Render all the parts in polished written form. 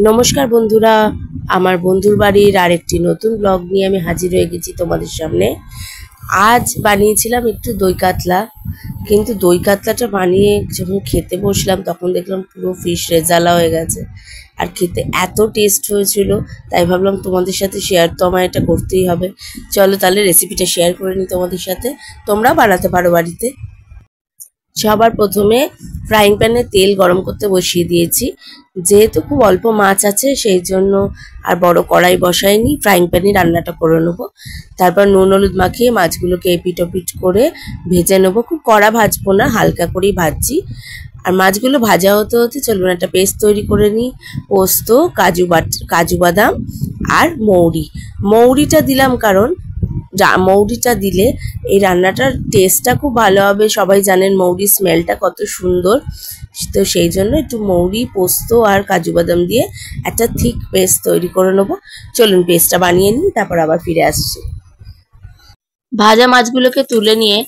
নমস্কার বন্ধুরা, আমার বন্ধুর বাড়ির আরেকটি নতুন ব্লগ নিয়ে আমি হাজির হয়ে গেছি তোমাদের সামনে। আজ বানিয়েছিলাম একটু দই কাতলা, কিন্তু দই কাতলাটা বানিয়ে যখন খেতে বসলাম তখন দেখলাম পুরো ফিশ রেজালা হয়ে গেছে। আর খেতে এত টেস্ট হয়েছিল, তাই ভাবলাম তোমাদের সাথে শেয়ার তো আমার এটা করতেই হবে। চলো তাহলে রেসিপিটা শেয়ার করে নিই তোমাদের সাথে, তোমরা বানাতে পারো বাড়িতে। সবার প্রথমে ফ্রাইং প্যানে তেল গরম করতে বসিয়ে দিয়েছি। যেহেতু খুব অল্প মাছ আছে সেই জন্য আর বড় কড়াই বসাইনি, ফ্রাইং প্যানে রান্নাটা করে নেবো। তারপর নুন হলুদ মাখিয়ে মাছগুলোকে এপিট ওপিট করে ভেজে নেবো। খুব কড়া ভাজবো না, হালকা করেই ভাজছি। আর মাছগুলো ভাজা হতে হতে চলুন একটা পেস্ট তৈরি করে নিই। পোস্ত, কাজু বাদাম আর মৌরিটা দিলাম কারণ মৌরিটা দিলে এই রান্নাটার টেস্টটা খুব ভালো হবে। সবাই জানেন মৌরির স্মেলটা কত সুন্দর, তো সেই জন্য একটু মৌরি, পোস্ত আর কাজু বাদাম দিয়ে একটা থিক পেস্ট তৈরি করে নেবো। চলুন পেস্টটা বানিয়ে নিই, তারপর আবার ফিরে আসছি। ভাজা মাছগুলোকে তুলে নিয়ে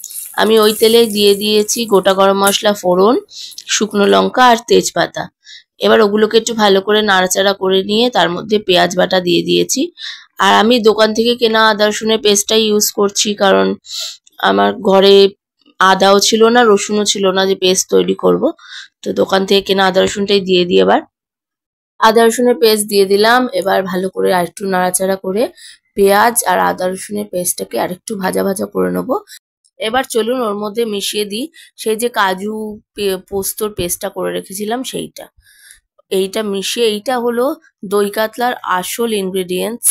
আমি ওই তেলে দিয়ে দিয়েছি গোটা গরম মশলা, ফোড়ন, শুকনো লঙ্কা আর তেজপাতা। এবার ওগুলোকে একটু ভালো করে নাড়াচাড়া করে নিয়ে তার মধ্যে পেঁয়াজ বাটা দিয়ে দিয়েছি। আর আমি দোকান থেকে কেনা আদা রসুনের পেস্টটাই ইউজ করছি, কারণ আমার ঘরে আদাও ছিল না, রসুনও ছিল না যে পেস্ট তৈরি করব। তো দোকান থেকে কেনা আদা রসুনটাই দিয়ে দিই। এবার আদা রসুনের পেস্ট দিয়ে দিলাম। এবার ভালো করে আরেকটু নাড়াচাড়া করে পেঁয়াজ আর আদা রসুনের পেস্টটাকে আরেকটু ভাজা ভাজা করে নেবো। এবার চলুন ওর মধ্যে মিশিয়ে দিই সেই যে কাজু পোস্তর পেস্টটা করে রেখেছিলাম সেইটা। এইটা মিশিয়ে, এইটা হলো দই কাতলার আসল ইনগ্রেডিয়েন্টস।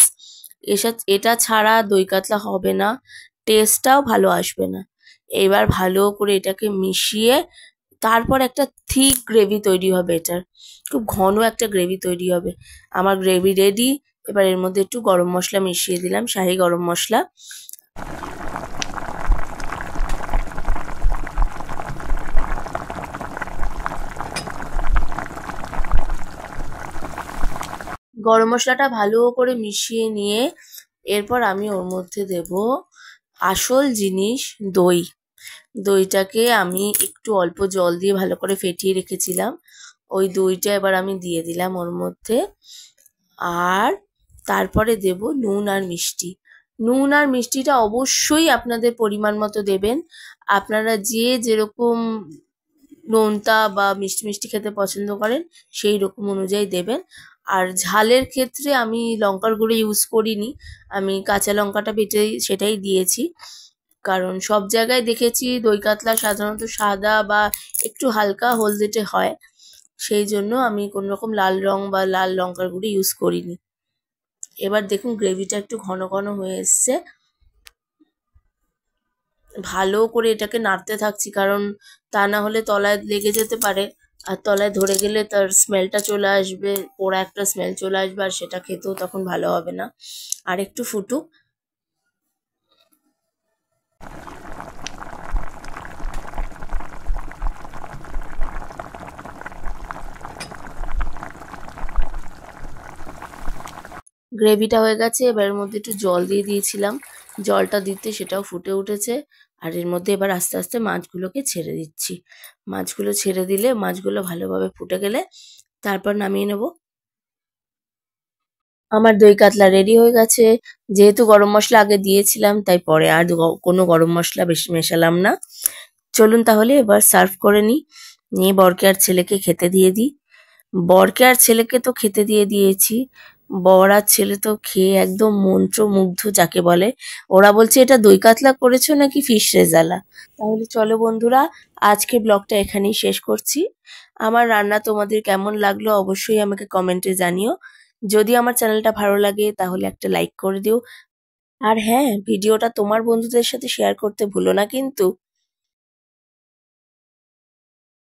এটা ছাড়া দই কাতলা হবে না, টেস্টটাও ভালো আসবে না। এবার ভালো করে এটাকে মিশিয়ে তারপর একটা থিক গ্রেভি তৈরি হবে, এটার খুব ঘন একটা গ্রেভি তৈরি হবে। আমার গ্রেভি রেডি। এবার এর মধ্যে একটু গরম মশলা মিশিয়ে দিলাম, শাহি গরম মশলা। গরম মশলাটা ভালো করে মিশিয়ে নিয়ে এরপর আমি ওর মধ্যে দেব আসল জিনিস, দই। দইটাকে আমি একটু অল্প জল দিয়ে ভালো করে ফেটিয়ে রেখেছিলাম, ওই দইটা এবার আমি দিয়ে দিলাম ওর মধ্যে। আর তারপরে দেব নুন আর মিষ্টি। নুন আর মিষ্টিটা অবশ্যই আপনাদের পরিমাণ মতো দেবেন। আপনারা যে যেরকম নোনতা বা মিষ্টি মিষ্টি খেতে পছন্দ করেন সেই রকম অনুযায়ী দেবেন। আর ঝালের ক্ষেত্রে আমি লঙ্কার গুঁড়ো ইউজ করিনি, আমি কাঁচা লঙ্কাটা বেটে সেটাই দিয়েছি। কারণ সব জায়গায় দেখেছি দই কাতলা সাধারণত সাদা বা একটু হালকা হলদেটে হয়, সেই জন্য আমি কোনো রকম লাল রং বা লাল লঙ্কার গুঁড়ো ইউজ করিনি। এবার দেখুন গ্রেভিটা একটু ঘন ঘন হয়ে এসছে। ভালো করে এটাকে নাড়তে থাকছি, কারণ তা না হলে তলায় লেগে যেতে পারে। আর তলায় ধরে গেলে তার স্মেলটা চলে আসবে, পোড়া একটা স্মেল চলে আসবে, আর সেটা খেতেও তখন ভালো হবে না। আর একটু ফুটুক। গ্রেভিটা হয়ে গেছে, এবার এর মধ্যে একটু জল দিয়ে দিয়েছিলাম, জলটা দিতে সেটাও ফুটে উঠেছে। আর এর মধ্যে এবার আস্তে আস্তে মাছগুলোকে ছেড়ে দিচ্ছি। মাছগুলো ছেড়ে দিলে মাছগুলো ভালোভাবে ফুটে গেলে তারপর নামিয়ে নেব। আমার দই কাতলা রেডি হয়ে গেছে। যেহেতু গরম মশলা আগে দিয়েছিলাম তাই পরে আর কোনো গরম মশলা বেশি মেশালাম না। চলুন তাহলে এবার সার্ভ করে নিই, নিয়ে বরকে আর ছেলেকে খেতে দিয়ে দিই। বরকে আর ছেলেকে তো খেতে দিয়ে দিয়েছি, বর আর ছেলে তো খেয়ে একদম মন্ত্রমুগ্ধ যাকে বলে। ওরা বলছে এটা দই কাতলা করেছো নাকি ফিশ রেজালা। তাহলে চলো বন্ধুরা, আজকে ব্লগটা এখানেই শেষ করছি। আমার রান্না তোমাদের কেমন লাগলো অবশ্যই আমাকে কমেন্টে জানিও। যদি আমার চ্যানেলটা ভালো লাগে তাহলে একটা লাইক করে দিও। আর হ্যাঁ, ভিডিওটা তোমার বন্ধুদের সাথে শেয়ার করতে ভুলো না কিন্তু।